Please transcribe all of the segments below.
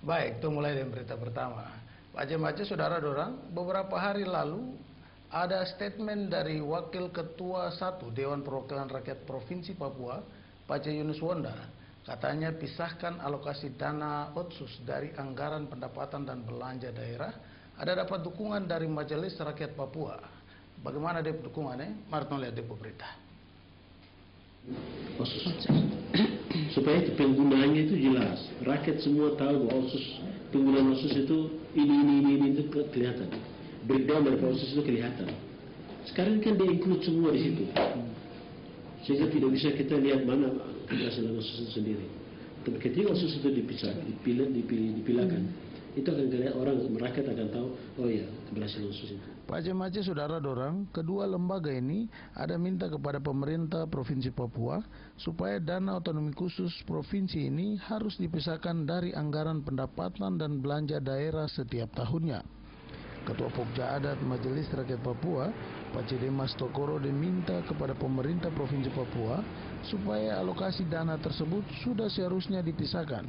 Baik, itu mulai dari berita pertama. Pak Aceh, saudara dorang, beberapa hari lalu ada statement dari Wakil Ketua 1 Dewan Perwakilan Rakyat Provinsi Papua, Pak Aceh Yunus Wonda. Katanya pisahkan alokasi dana otsus dari anggaran pendapatan dan belanja daerah. Ada dapat dukungan dari Majelis Rakyat Papua. Bagaimana dia dukungannya? Mari kita lihat di berita. Supaya penggunaannya itu jelas, rakyat semua tahu bahwa penggunaan otsus itu ini itu kelihatan, breakdown dari otsus itu kelihatan. Sekarang kan dia include semua di situ, sehingga tidak bisa kita lihat mana keberhasilan otsus itu sendiri. Tapi ketika otsus itu dipilahkan, itu akan kelihatan, orang rakyat akan tahu, oh ya keberhasilan otsus itu. Pak Aceh, saudara dorang, kedua lembaga ini ada minta kepada pemerintah Provinsi Papua supaya dana otonomi khusus provinsi ini harus dipisahkan dari anggaran pendapatan dan belanja daerah setiap tahunnya. Ketua Pokja Adat Majelis Rakyat Papua, Pak Cedemas Tokoro, diminta kepada pemerintah Provinsi Papua supaya alokasi dana tersebut sudah seharusnya dipisahkan,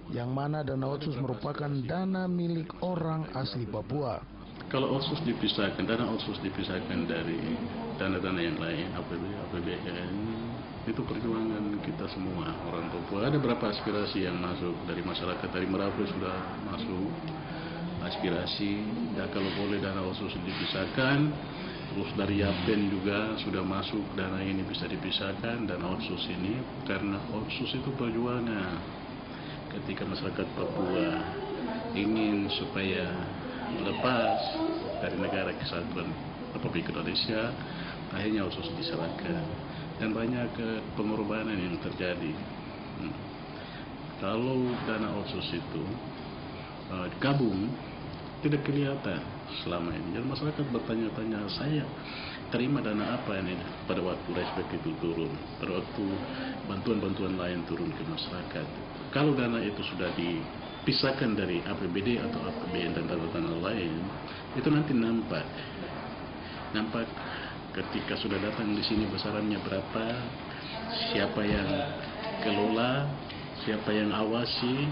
yang mana dana otsus merupakan dana milik orang asli Papua. Kalau otsus dipisahkan, dana otsus dipisahkan dari dana-dana yang lain, APBN, itu perjuangan kita semua orang Papua. Ada berapa aspirasi yang masuk dari masyarakat, dari Merapi sudah masuk aspirasi, ya kalau boleh dana otsus dipisahkan. Terus dari Yapen juga sudah masuk, dana ini bisa dipisahkan, dana otsus ini, karena otsus itu perjuangan. Ketika masyarakat Papua ingin supaya lepas dari negara kesatuan Republik Indonesia, akhirnya otsus diserahkan, dan banyak pengorbanan yang terjadi. Kalau dana otsus itu gabung, tidak kelihatan selama ini. Jadi masyarakat bertanya-tanya, saya terima dana apa ini pada waktu respek itu turun, pada waktu bantuan-bantuan lain turun ke masyarakat. Kalau dana itu sudah dipisahkan dari APBD atau APBN dan dana-dana lain, itu nanti nampak ketika sudah datang di sini besarannya berapa, siapa yang kelola, siapa yang awasi,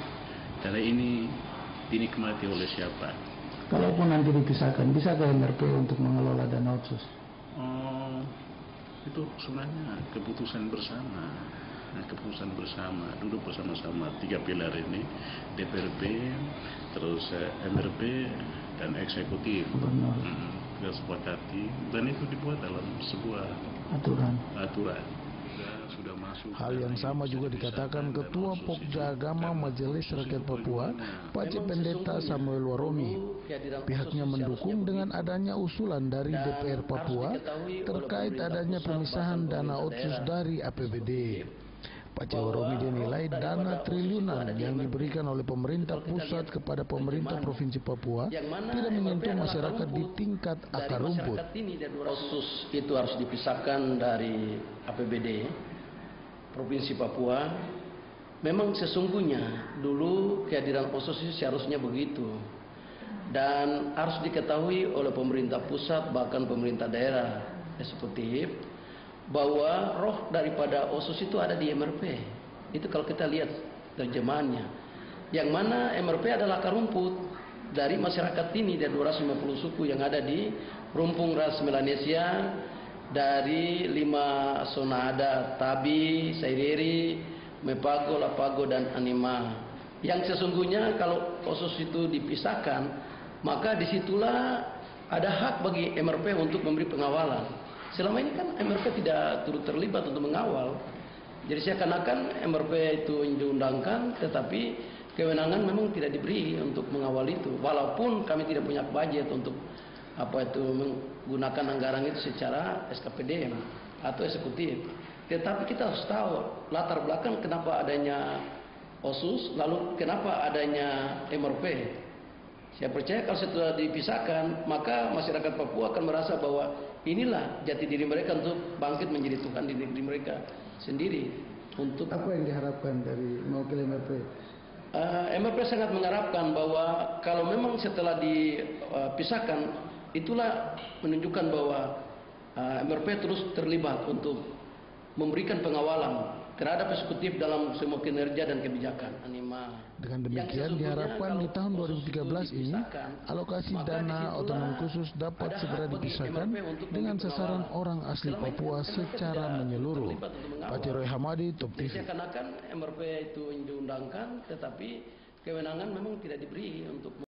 dana ini dinikmati oleh siapa. Kalaupun nanti dipisahkan, bisa ke MRP untuk mengelola dana otsus? Itu sebenarnya keputusan bersama. Duduk bersama-sama 3 pilar ini, DPRP, terus MRP dan eksekutif. Kita sepakati, dan itu dibuat dalam sebuah aturan. Sudah masuk. Hal yang sama juga dikatakan Ketua Pokja Agama Majelis Rakyat Papua, Pak Aceh Pendeta Samuel Waromi. Pihaknya mendukung dengan adanya usulan dari DPR Papua terkait adanya pemisahan dana otsus dari APBD. Pak Aceh Waromi dinilai dana triliunan yang diberikan oleh pemerintah pusat kepada pemerintah Provinsi Papua tidak menyentuh masyarakat di tingkat akar rumput. Otsus itu harus dipisahkan dari APBD Provinsi Papua. Memang sesungguhnya dulu kehadiran otsus itu seharusnya begitu, dan harus diketahui oleh pemerintah pusat bahkan pemerintah daerah eksekutif bahwa roh daripada otsus itu ada di MRP. Itu kalau kita lihat terjemahannya, yang mana MRP adalah akar rumput dari masyarakat ini, dari 250 suku yang ada di Rumpung Ras Melanesia, dari 5 zona adat Tabi, Saireri, Mepago, Lapago, dan Anima. Yang sesungguhnya kalau otsus itu dipisahkan, maka disitulah ada hak bagi MRP untuk memberi pengawalan. Selama ini kan MRP tidak turut terlibat untuk mengawal. Jadi seakan-akan MRP itu diundangkan, tetapi kewenangan memang tidak diberi untuk mengawal itu. Walaupun kami tidak punya budget untuk menggunakan anggaran itu secara SKPDM atau eksekutif. Tetapi kita harus tahu latar belakang kenapa adanya otsus, lalu kenapa adanya MRP. Saya percaya kalau setelah dipisahkan, maka masyarakat Papua akan merasa bahwa inilah jati diri mereka untuk bangkit menjadi Tuhan di negeri mereka sendiri. Untuk apa yang diharapkan dari mewakili MRP? MRP sangat mengharapkan bahwa kalau memang setelah dipisahkan, itulah menunjukkan bahwa MRP terus terlibat untuk memberikan pengawalan terhadap eksekutif dalam semua kinerja dan kebijakan. Anima. Dengan demikian diharapkan di tahun 2013 ini alokasi dana otonomi khusus dapat segera dipisahkan dengan sasaran orang asli Papua secara menyeluruh. Patiroy Hamadi, Top TV. Seakan-akan MRP itu diundangkan, tetapi kewenangan memang tidak diberi untuk